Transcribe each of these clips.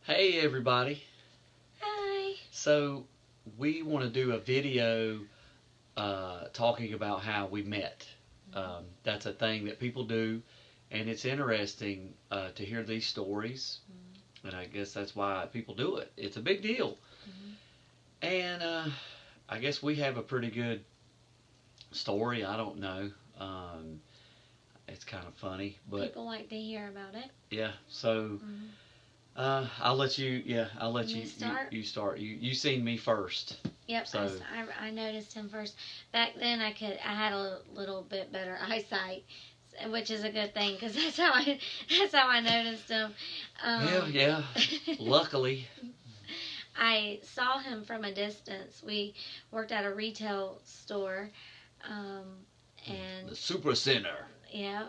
Hey everybody. Hi. So we want to do a video talking about how we met. That's a thing that people do, and it's interesting to hear these stories. And I guess that's why people do it. It's a big deal. Mm-hmm. And I guess we have a pretty good story. I don't know. It's kind of funny, but People like to hear about it. yeah. So Mm-hmm. I'll let you. Yeah, I'll let You you. start? You start. You seen me first. Yep, So I noticed him first. Back then, I had a little bit better eyesight, which is a good thing because that's how I noticed him. well, Um, yeah. Luckily, I saw him from a distance. We worked at a retail store, um, the and super center. yeah,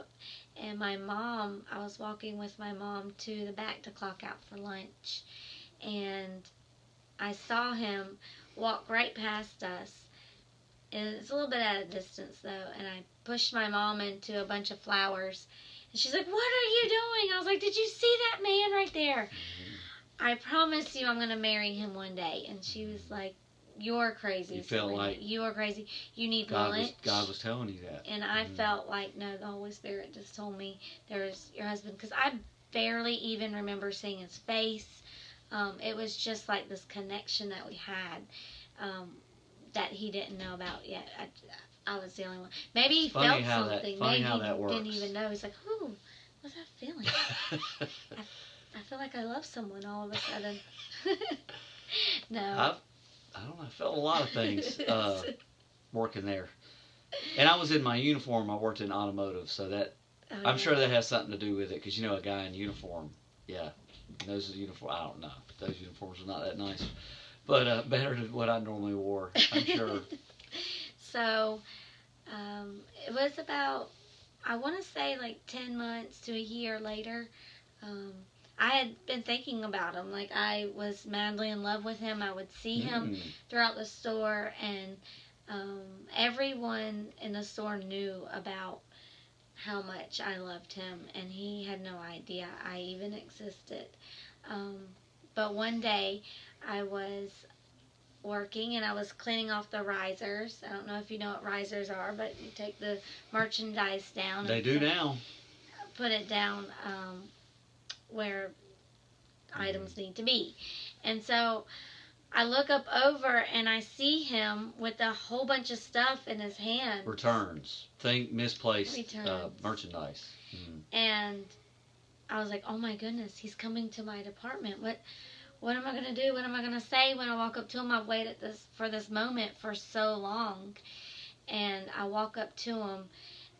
and I was walking with my mom to the back to clock out for lunch, and I saw him walk right past us. And it's a little bit at a distance though, and I pushed my mom into a bunch of flowers. And she's like, "What are you doing?" I was like, "Did you see that man right there? I promise you I'm going to marry him one day." And she was like, "You're crazy, You felt Selena. like You are crazy. You need God was lunch." God was telling you that. And I felt like, no, the Holy Spirit just told me there's your husband. Because I barely even remember seeing his face. It was just like this connection that we had, um, that he didn't know about yet. I was the only one. Maybe he Funny felt how something. funny Maybe how he that works. didn't even know. He's like, "Ooh, what's that feeling? I feel like I love someone all of a sudden." No. I don't know. I felt a lot of things working there, and I was in my uniform. I worked in automotive, so that Oh, I'm yeah. sure that has something to do with it. Because a guy in uniform, yeah, those uniform. I don't know. Those uniforms are not that nice, but better than what I normally wore. I'm sure. So, it was about, I want to say like 10 months to a year later. Um, I had been thinking about him. Like, I was madly in love with him. I would see him throughout the store, and um, everyone in the store knew about how much I loved him, and he had no idea I even existed. Um, but one day, I was working and I was cleaning off the risers. I don't know if you know what risers are, but you take the merchandise down They and do now. put it down, where items need to be. And so I look up over and I see him with a whole bunch of stuff in his hand. Returns. Think misplaced Returns. merchandise. Mm. And I was like, "Oh my goodness, he's coming to my department. What am I gonna do? What am I gonna say when I walk up to him? I've waited for this moment for so long." And I walk up to him,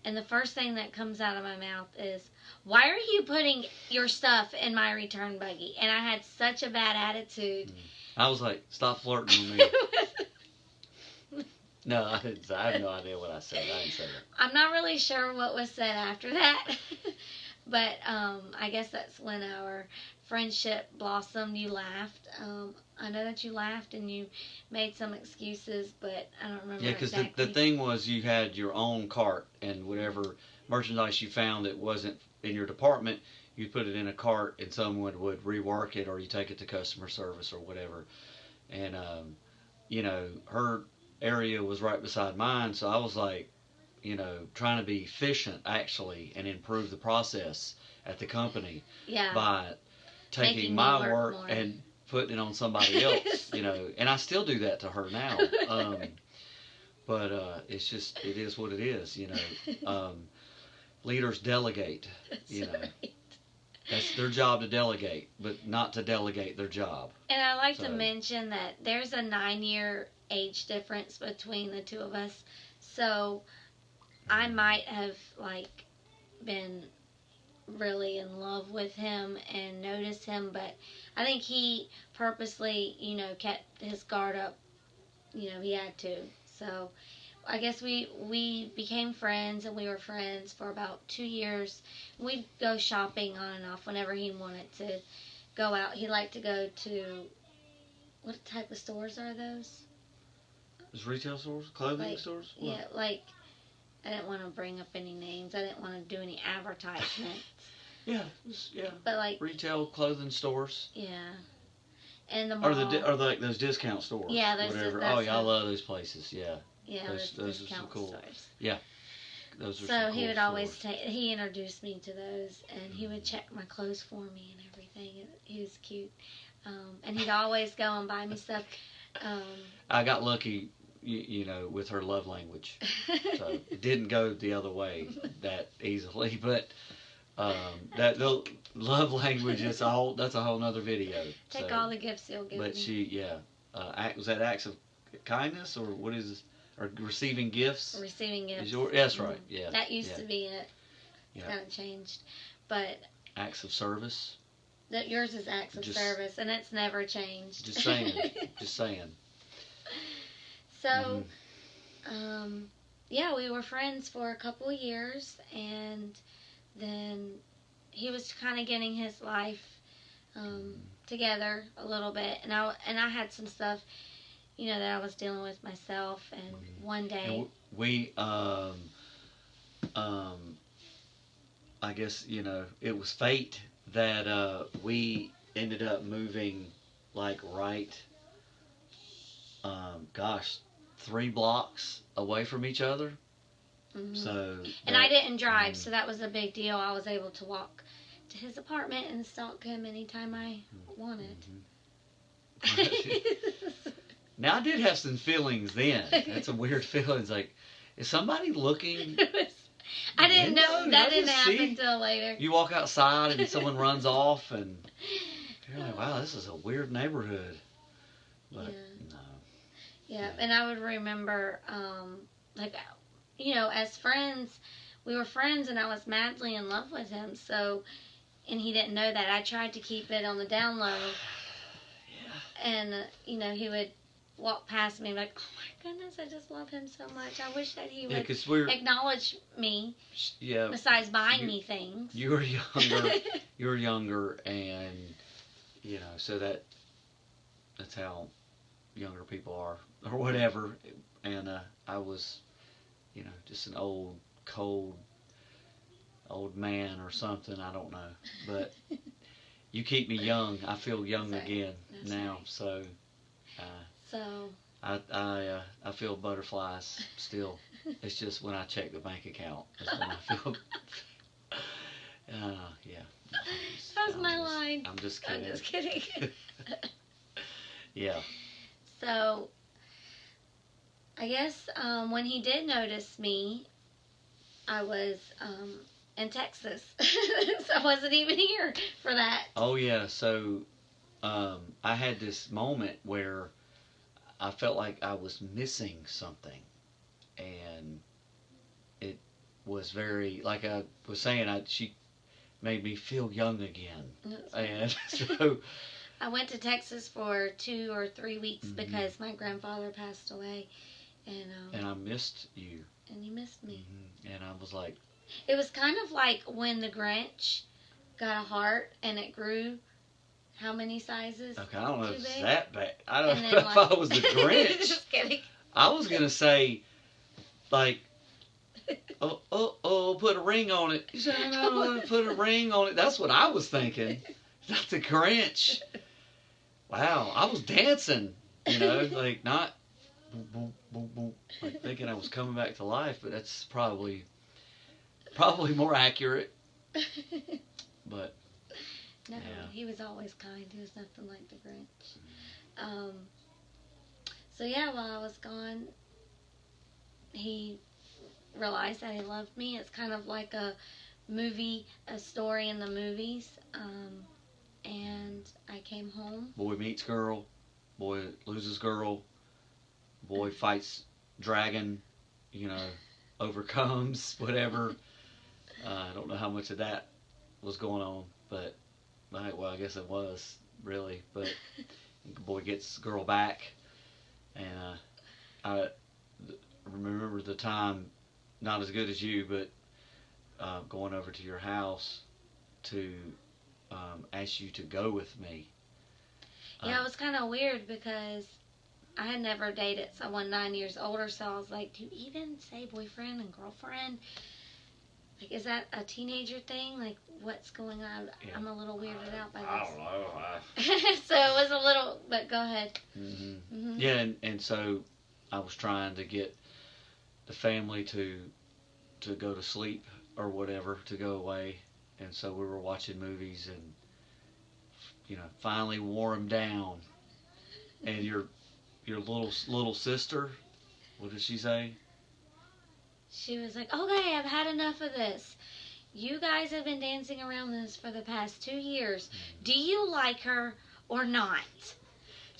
and the first thing that comes out of my mouth is, "Why are you putting your stuff in my return buggy?" And I had such a bad attitude. I was like, "Stop flirting with me." No, I didn't. I have no idea what I said. I didn't say that. I'm not really sure what was said after that. But I guess that's when our friendship blossomed. You laughed. I know that you laughed and you made some excuses, but I don't remember Yeah, because exactly. the thing was you had your own cart, and whatever merchandise you found that wasn't in your department, you put it in a cart, and someone would rework it, or you take it to customer service or whatever. And her area was right beside mine, so I was like, trying to be efficient actually and improve the process at the company Yeah. by taking Making me my work work more. and putting it on somebody else, and I still do that to her now. But it is what it is. Leaders delegate. That's You know, right. that's their job to delegate, but not to delegate their job. And I like to So mention that there's a 9-year age difference between the two of us. So I might have like been really in love with him and noticed him, but I think he purposely, kept his guard up. He had to. So I guess we became friends, and we were friends for about 2 years. We'd go shopping on and off whenever he wanted to go out. He liked to go to, what type of stores are those? Is retail stores, clothing Like, stores? What? yeah, like, I didn't want to bring up any names. I didn't want to do any advertisements. Yeah, But like, retail clothing stores. yeah, and the mall. Or like those discount stores. Yeah, those. Whatever. That's Oh yeah, I love those places. Yeah. Yeah, Those are so discount cool. stores. Yeah. Those are So some cool he would stores. always he introduced me to those, and he would check my clothes for me and everything. He was cute, and he'd always go and buy me stuff. I got lucky, you know, with her love language, so it didn't go the other way that easily. But that the love language is that's a whole nother video. Take so, all the gifts he'll give but me. was that acts of kindness or what is this? Or receiving gifts? Receiving gifts. That's right. Yeah. That used to be it. It's Yeah. kind of changed, but acts of service. that yours is acts of service, and it's never changed. Just saying. Just saying. So, yeah, we were friends for a couple of years, and then he was kind of getting his life together a little bit, and I had some stuff, you know, that I was dealing with myself, and one day and we I guess, you know, it was fate that we ended up moving like right 3 blocks away from each other. So and I didn't drive, so that was a big deal. I was able to walk to his apartment and stalk him anytime I wanted. Now I did have some feelings then. That's a weird feeling. It's like, is somebody looking? I didn't know that didn't happen see? until later. You walk outside and someone runs off, and you're like, wow, this is a weird neighborhood. But no. Yeah, and I would remember, like, you know, as friends, we were friends, and I was madly in love with him. So, and he didn't know that. I tried to keep it on the down low. Yeah. And you know, he would walk past me like, oh my goodness, I just love him so much. I wish that he would acknowledge me. Yeah. Besides buying me things. You were younger. You were younger, and you know, so that's how younger people are, or whatever. And I was, you know, just an old, cold, old man or something. I don't know, but you keep me young. I feel young again now. Right. So. I feel butterflies still. It's just when I check the bank account. That's when I feel. Yeah. That was my line. I'm just kidding. I'm just kidding. Yeah. So, I guess when he did notice me, I was in Texas. So I wasn't even here for that. Oh, yeah. So, I had this moment where I felt like I was missing something, and it was very, like I was saying, she made me feel young again. And so I went to Texas for 2 or 3 weeks because my grandfather passed away, and I missed you. And you missed me. And I was like, it was kind of like when the Grinch got a heart and it grew. How many sizes? Okay, I don't know if it's that bad. I don't know if I was the Grinch. Just kidding. I was going to say, like, put a ring on it. You said, no, put a ring on it. That's what I was thinking. Not the Grinch. Wow, I was dancing, you know, like not boom, boom, boom, boom, like thinking I was coming back to life, but that's probably more accurate. But no, he was always kind. He was nothing like the Grinch. So yeah, while I was gone, he realized that he loved me. It's kind of like a story in the movies. And I came home. Boy meets girl, boy loses girl, boy fights dragon, you know, overcomes whatever. I don't know how much of that was going on, but well, I guess it was really. But the boy gets girl back, and I remember the time, not as good as you, but going over to your house to ask you to go with me. Yeah, it was kind of weird because I had never dated someone 9 years older, so I was like, do you even say boyfriend and girlfriend? Like, is that a teenager thing? Like, what's going on? Yeah. I'm a little weirded out by this. I don't know. So it was a little, but go ahead. Yeah, and so I was trying to get the family to go to sleep or whatever, to go away, and so we were watching movies, and finally wore them down. And your little sister, what did she say? She was like, "Okay, I've had enough of this. You guys have been dancing around this for the past 2 years. Do you like her or not?"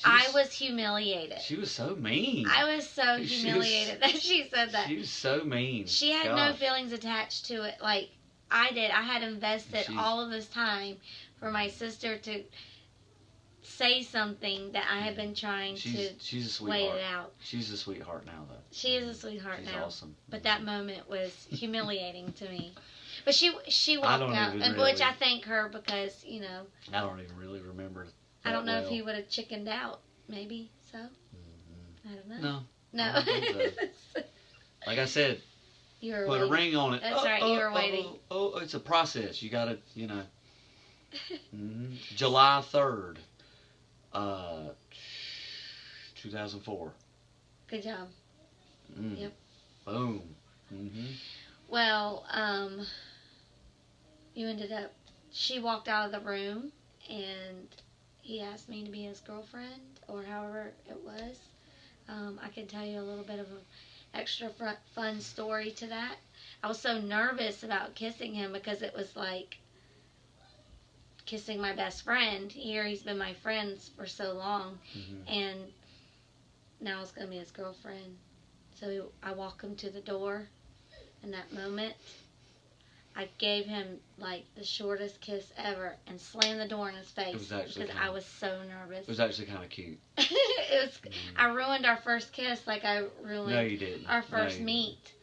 I was humiliated. She was so mean. I was so humiliated that she said that. She was so mean. She had no feelings attached to it like I did. I had invested all of this time for my sister to say something that I had been trying to she's a sweetheart. wait it out. She's a sweetheart now, though. She is a sweetheart she's now. Awesome. But that moment was humiliating to me. But she walked out, and really, which I thank her because I don't even really remember. I don't know if he would have chickened out. Maybe so. I don't know. No. I don't think so. Like I said, you were put waiting. a ring on it. That's right. You were waiting. It's a process. You gotta, July 3rd, 2004. Good job. Yep. Boom. Well, you ended up. She walked out of the room, and he asked me to be his girlfriend, or however it was. I can tell you a little bit of an extra fun story to that. I was so nervous about kissing him because it was like kissing my best friend. Here he's been my friend for so long, and now it's going to be his girlfriend. So I walk him to the door. In that moment, I gave him like the shortest kiss ever and slammed the door in his face because I was so nervous. It was actually kind of cute. It was. I ruined our first kiss like I ruined No, you didn't. our first meet.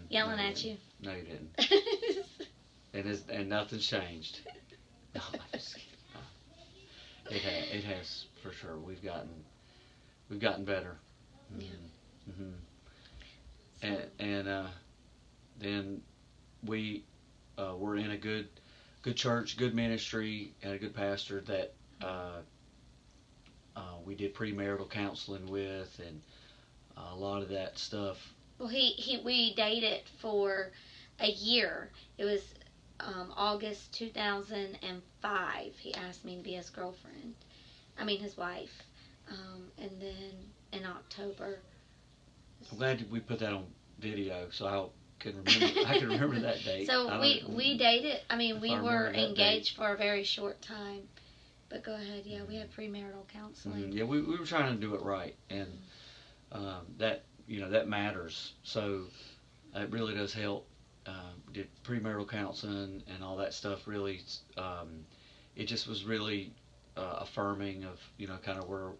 Yelling at you. No, you didn't. and nothing's changed. No, I'm just kidding. It has for sure. We've gotten better. Yeah. And then we were in a good church, good ministry, and a good pastor that we did premarital counseling with, and a lot of that stuff. Well, we dated for a year. It was August 2005. He asked me to be his girlfriend. I mean, his wife. And then in October. I'm glad we put that on video, so I can remember that date. So we dated. I mean, we were engaged for a very short time. But go ahead. Yeah, we had premarital counseling. Yeah, we were trying to do it right, and that that matters. So it really does help. Did premarital counseling and all that stuff. Really, it just was really affirming of kind of where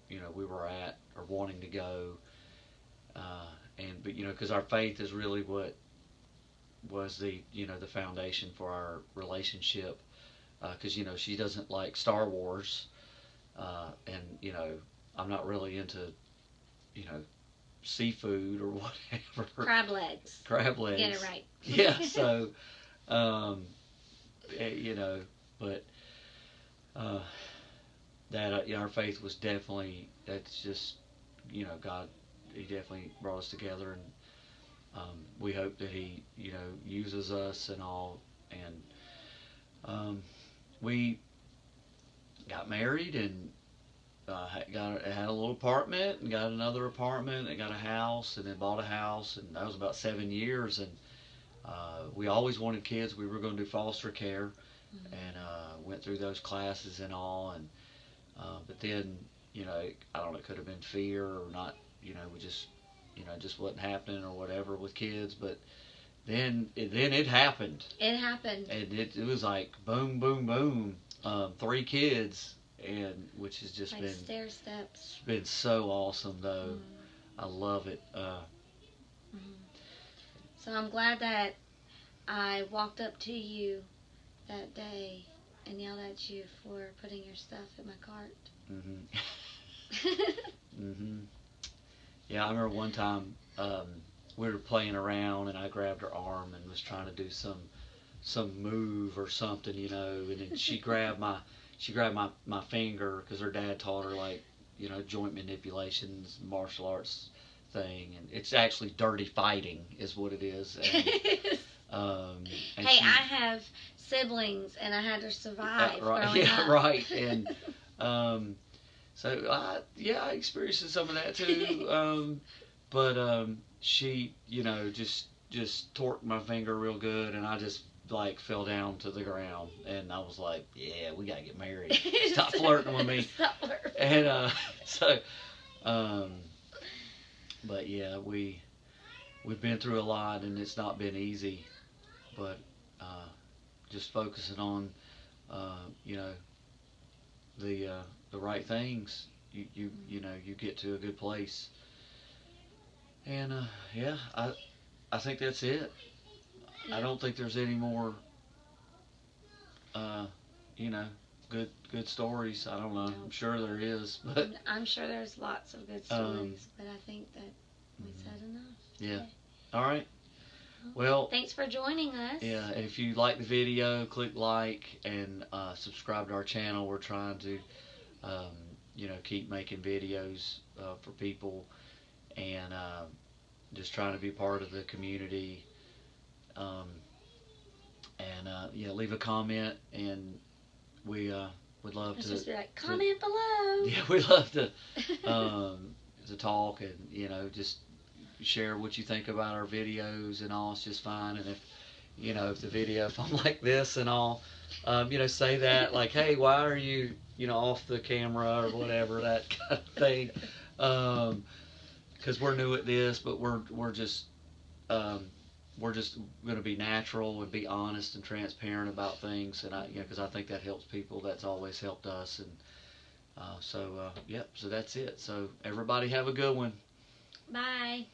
we were at or wanting to go. But because our faith is really what was the the foundation for our relationship. Because she doesn't like Star Wars, and I'm not really into seafood or whatever. Crab legs. Crab legs. Get it right. Yeah. So, but that our faith was definitely, that's just God. He definitely brought us together, and we hope that He uses us and all, and we got married and had a little apartment and got another apartment and got a house and then bought a house, and that was about 7 years, and we always wanted kids. We were going to do foster care, and went through those classes and all, and but then I don't know, it could have been fear or not, we just just wasn't happening or whatever with kids, but then it happened. It happened. And it was like boom, boom, boom, 3 kids, and which has just like been stair steps. It's been so awesome though. I love it. So I'm glad that I walked up to you that day and yelled at you for putting your stuff in my cart. Yeah, I remember one time we were playing around, and I grabbed her arm and was trying to do some move or something, you know, and then she grabbed my finger because her dad taught her, like, you know, joint manipulations, martial arts thing, and it's actually dirty fighting is what it is. And hey, she, I have siblings, and I had to survive right, growing yeah, up. right, and so I experienced some of that too. But she, you know, just torqued my finger real good, and I just like fell down to the ground, and I was like, yeah, we gotta get married. Stop flirting with me. Stop flirting. And so, but yeah, we've been through a lot, and it's not been easy, but just focusing on, you know, the right things, you know, you get to a good place. And yeah, I think that's it. Yeah. I don't think there's any more, you know, good stories. I don't know. No. I'm sure there is, but I'm sure there's lots of good stories, but I think that we said enough. yeah. All right. Well, thanks for joining us. yeah, and if you like the video, click like and subscribe to our channel. We're trying to, you know, keep making videos for people, and just trying to be part of the community. And yeah, leave a comment, and we would love It's to. just be like, comment below. Yeah, we'd love to talk, and you know, just share what you think about our videos and all. It's just fine. And if you know, if the video, if I'm like this and all, you know, say that, like, hey, why are you, you know, off the camera or whatever, that kind of thing. Because we're new at this, but we're just going to be natural and be honest and transparent about things, and you know, because I think that helps people. That's always helped us, and so yep. So that's it. So everybody have a good one. Bye.